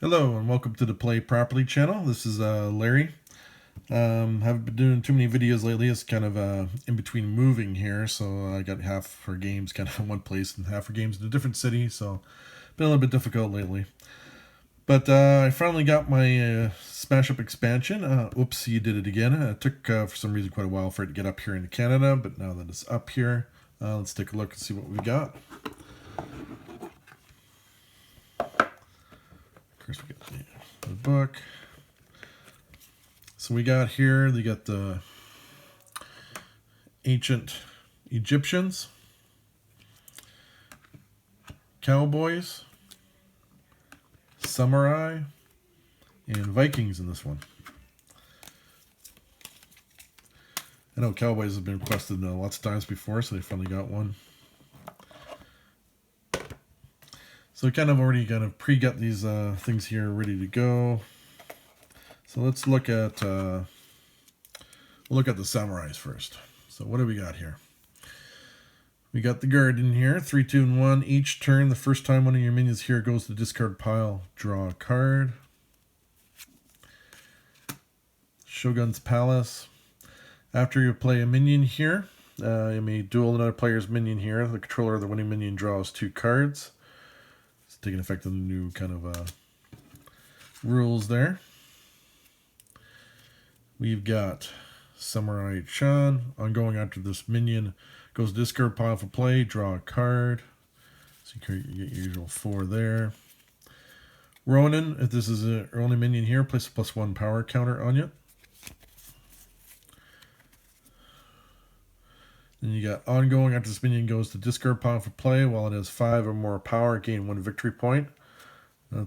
Hello and welcome to the Play Properly channel. This is Larry. Haven't been doing too many videos lately. It's kind of in between moving here, so I got half our games kind of in one place and half our games in a different city, so been a little bit difficult lately. But I finally got my Smash Up expansion. Oops, you did it again. It took for some reason quite a while for it to get up here into Canada, but now that it's up here, let's take a look and see what we got. Of course, we got the book. So we got here, they got the ancient Egyptians, cowboys, samurai, and Vikings in this one. I know cowboys have been requested lots of times before, so they finally got one. So we kind of already pre-got these things here ready to go. So let's look at we'll look at the samurais first. So what do we got here? We got the guard in here, 3, 2, and 1. Each turn, the first time one of your minions here goes to the discard pile, draw a card. Shogun's Palace. After you play a minion here, you may duel another player's minion here. The controller of the winning minion draws 2 cards. It's taking effect of the new kind of rules there. We've got Samurai Chan. Ongoing after this minion goes to discard pile for play, draw a card. So you get your usual 4 there. Ronin, if this is your only minion here, place a +1 power counter on you. Then you got ongoing after this minion goes to discard pile for play. While it has 5 or more power, gain 1 victory point.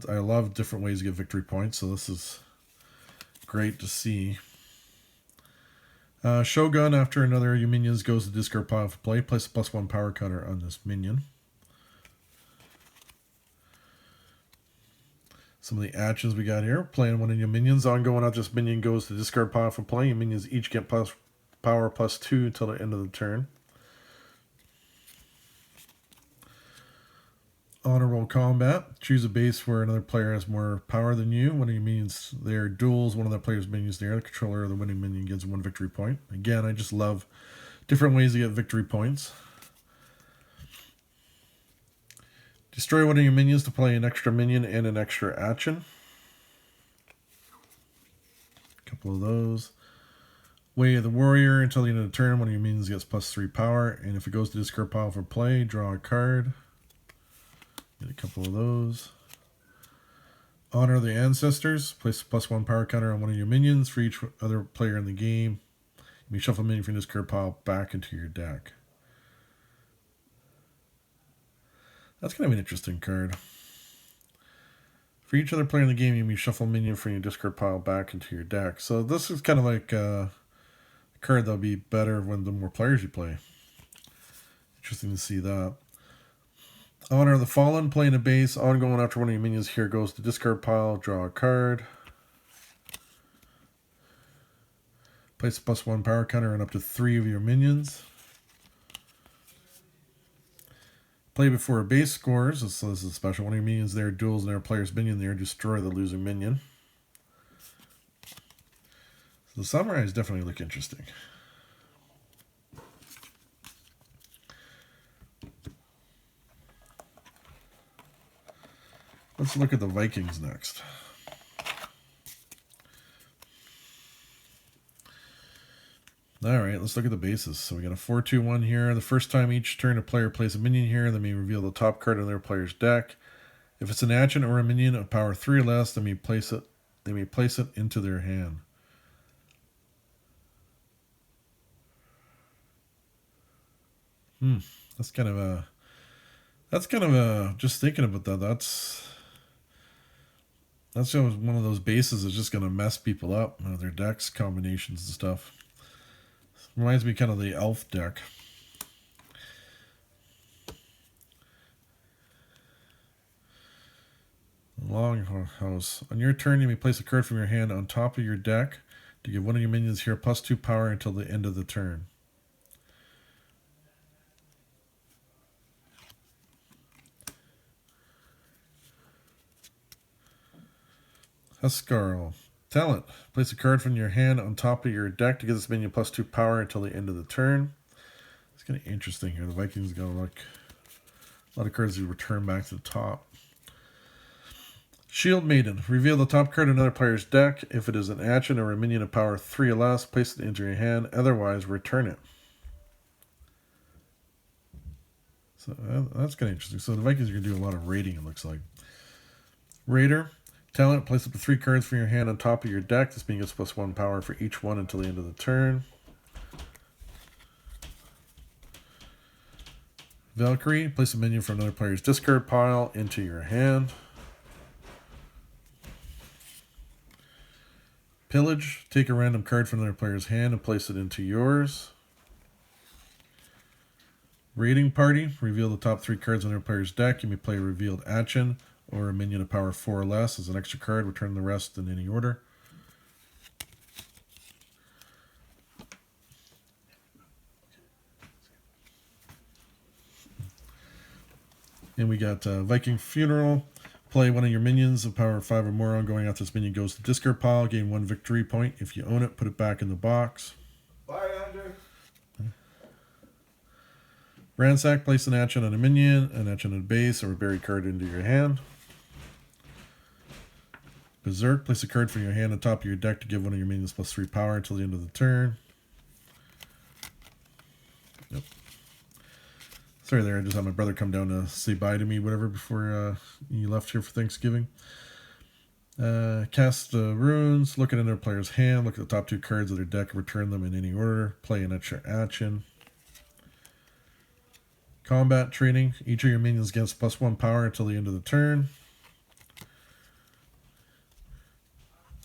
I love different ways to get victory points, so this is great to see. Shogun, after another of your minions goes to discard pile for play, place a +1 power counter on this minion. Some of the actions we got here. Playing one of your minions. Ongoing after this minion goes to discard pile for play. Your minions each get power +2 until the end of the turn. Honorable combat. Choose a base where another player has more power than you. One of your minions there duels one of the player's minions there. The controller of the winning minion gets 1 victory point. Again, I just love different ways to get victory points. Destroy one of your minions to play an extra minion and an extra action. A couple of those. Way of the Warrior. Until the end of the turn, one of your minions gets +3 power. And if it goes to discard pile for play, draw a card. Get a couple of those. Honor the Ancestors. Place a +1 power counter on one of your minions for each other player in the game. You may shuffle a minion from your discard pile back into your deck. That's kind of an interesting card. For each other player in the game, you may shuffle a minion from your discard pile back into your deck. So this is kind of like a card that'll be better when the more players you play. Interesting to see that. Honor the Fallen, playing a base. Ongoing after one of your minions here goes to discard pile, draw a card. Place a +1 power counter on up to 3 of your minions. Play before a base scores. So this is special. One of your minions there duels another player's minion there. Destroy the losing minion. So the samurais definitely look interesting. Let's look at the Vikings next. Alright, let's look at the bases. So we got a 4-2-1 here. The first time each turn a player plays a minion here, they may reveal the top card of their player's deck. If it's an action or a minion of power 3 or less, they may place it into their hand. That's kind of a just thinking about that. That's just one of those bases that's just gonna mess people up, their decks combinations and stuff. Reminds me kind of the elf deck. Longhouse. On your turn, you may place a card from your hand on top of your deck to give one of your minions here +2 power until the end of the turn. Huskarl. Talent. Place a card from your hand on top of your deck to give this minion +2 power until the end of the turn. It's kind of interesting here. The Vikings got like a lot of cards you return back to the top. Shield Maiden. Reveal the top card of another player's deck. If it is an action or a minion of power 3 or less, place it into your hand. Otherwise, return it. So that's kind of interesting. So the Vikings are going to do a lot of raiding, it looks like. Raider. Talent. Place up to 3 cards from your hand on top of your deck. This minion gets +1 power for each one until the end of the turn. Valkyrie. Place a minion from another player's discard pile into your hand. Pillage. Take a random card from another player's hand and place it into yours. Raiding Party. Reveal the top 3 cards on their player's deck. You may play a revealed action or a minion of power 4 or less as an extra card. Return the rest in any order. And we got Viking Funeral. Play one of your minions of power 5 or more ongoing after this minion goes to discard pile. Gain 1 victory point. If you own it, put it back in the box. Bye, Andrew. Ransack. Place an action on a minion, an action on a base, or a buried card into your hand. Berserk. Place a card from your hand on top of your deck to give one of your minions +3 power until the end of the turn. Yep. Sorry there, I just had my brother come down to say bye to me, whatever, before you left here for Thanksgiving. Cast runes. Look at another player's hand. Look at the top 2 cards of their deck and return them in any order. Play an extra action. Combat training. Each of your minions gets +1 power until the end of the turn.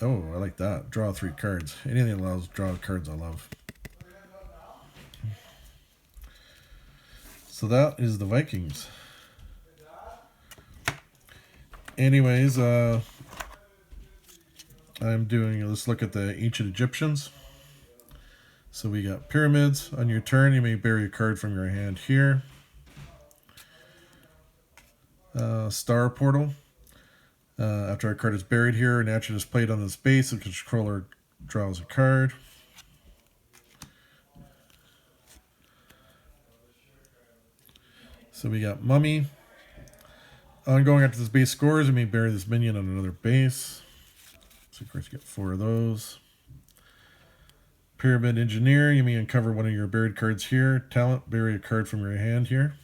Oh, I like that. Draw 3 cards. Anything that allows draw cards I love. So that is the Vikings. Anyways, I'm doing, let's look at the ancient Egyptians. So we got pyramids. On your turn, you may bury a card from your hand here. Star Portal. After a card is buried here, an action is played on this base, the controller draws a card. So we got Mummy. Ongoing after this base scores, you may bury this minion on another base. So of course you get 4 of those. Pyramid Engineer. You may uncover one of your buried cards here. Talent. Bury a card from your hand here.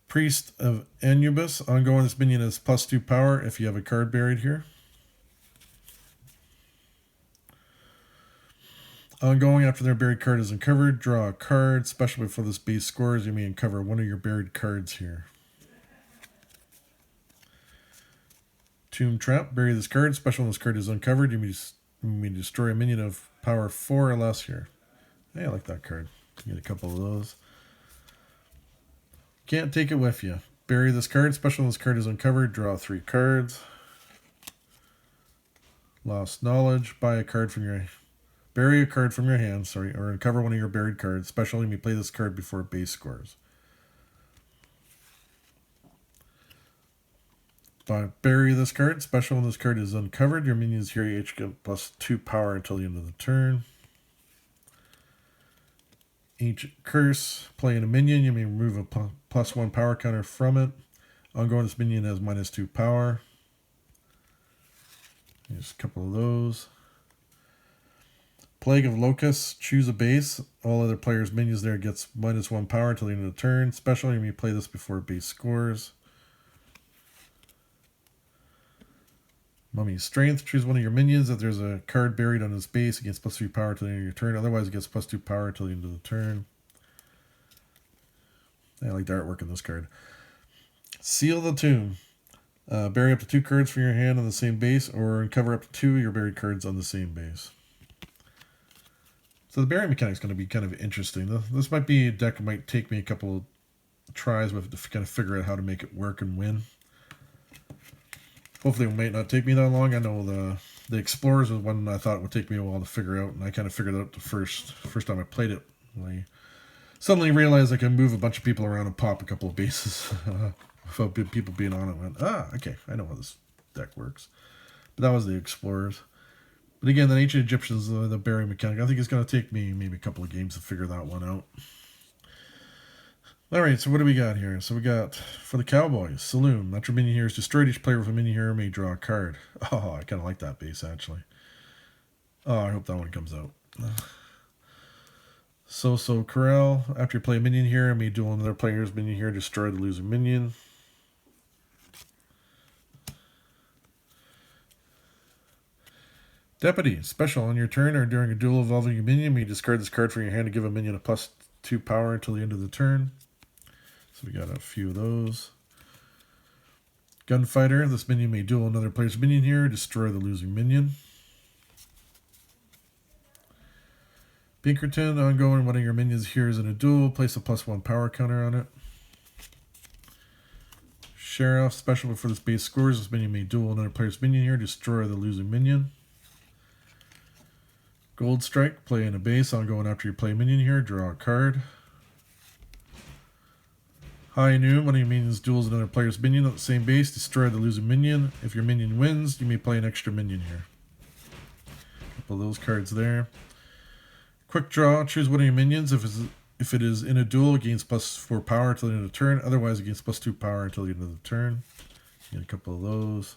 Priest of Anubis. Ongoing, this minion has +2 power if you have a card buried here. Ongoing, after their buried card is uncovered, draw a card. Special before this base scores, you may uncover one of your buried cards here. Tomb Trap. Bury this card. Special when this card is uncovered, you may destroy a minion of power 4 or less here. Hey, I like that card. Get a couple of those. Can't take it with you. Bury this card. Special when this card is uncovered, draw 3 cards. Lost Knowledge. Buy a card from your... Bury a card from your hand, or uncover one of your buried cards. Special, you may play this card before base scores. Bury this card. Special, when this card is uncovered, your minions here each get +2 power until the end of the turn. Ancient Curse. Playing a minion, you may remove a +1 power counter from it. Ongoing, this minion has -2 power. Here's a couple of those. Plague of Locusts. Choose a base. All other players' minions there gets -1 power until the end of the turn. Special, you may play this before base scores. Mummy Strength. Choose one of your minions. If there's a card buried on his base, it gets +3 power until the end of your turn. Otherwise, it gets +2 power until the end of the turn. I like the artwork in this card. Seal the Tomb. Bury up to 2 cards from your hand on the same base, or uncover up to 2 of your buried cards on the same base. So the burying mechanic is going to be kind of interesting. This might be a deck that might take me a couple of tries with to kind of figure out how to make it work and win. Hopefully it might not take me that long. I know the Explorers was one I thought would take me a while to figure out, and I kind of figured it out the first time I played it. I suddenly realized I can move a bunch of people around and pop a couple of bases. without people being on it. Went, okay, I know how this deck works. But that was the Explorers. But again, the Ancient Egyptians, the bearing mechanic, I think it's going to take me maybe a couple of games to figure that one out. Alright, so what do we got here? So we got, for the Cowboys, Saloon. After minion here is destroyed, each player with a minion hero may draw a card. Oh, I kind of like that base, actually. Oh, I hope that one comes out. So Corral. After you play a minion here, may duel another player's minion here, destroy the losing minion. Deputy. Special. On your turn or during a duel involving a minion, may discard this card from your hand to give a minion a +2 power until the end of the turn. So we got a few of those. Gunfighter. This minion may duel another player's minion here, destroy the losing minion. Pinkerton. Ongoing. One of your minions here is in a duel. Place a +1 power counter on it. Sheriff. Special. Before this base scores, this minion may duel another player's minion here, destroy the losing minion. Gold Strike. Play in a base. Ongoing. After you play a minion here, draw a card. High Noon. One of your minions duels another player's minion at the same base. Destroy the losing minion. If your minion wins, you may play an extra minion here. A couple of those cards there. Quick Draw. Choose one of your minions if it is in a duel, gains +4 power until the end of the turn. Otherwise, it gains +2 power until the end of the turn. Get a couple of those.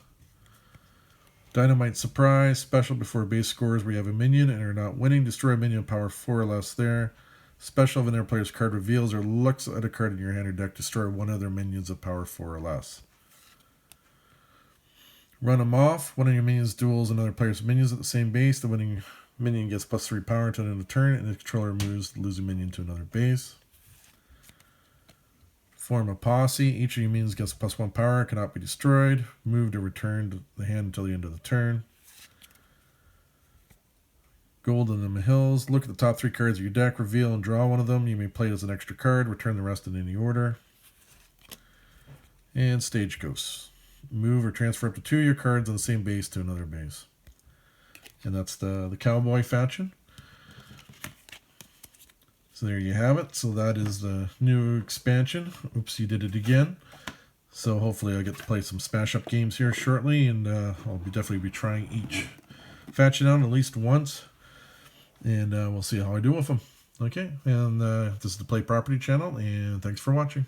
Dynamite Surprise. Special. Before base scores where you have a minion and are not winning, destroy a minion power 4 or less there. Special. If another player's card reveals or looks at a card in your hand or deck, destroy one of their minions of power 4 or less. Run them off. One of your minions duels another player's minions at the same base. The winning minion gets +3 power until the end of the turn, and the controller moves the losing minion to another base. Form a posse. Each of your minions gets +1 power, cannot be destroyed. Moved or returned to the hand until the end of the turn. Gold in the Hills. Look at the top 3 cards of your deck, reveal and draw one of them. You may play it as an extra card, return the rest in any order. And Stage Ghosts. Move or transfer up to 2 of your cards on the same base to another base. And that's the Cowboy faction. So there you have it. So that is the new expansion. Oops, you did it again. So hopefully I'll get to play some Smash Up games here shortly, and I'll definitely be trying each faction out at least once. And we'll see how I do with them. Okay, and this is the Play Property channel, and thanks for watching.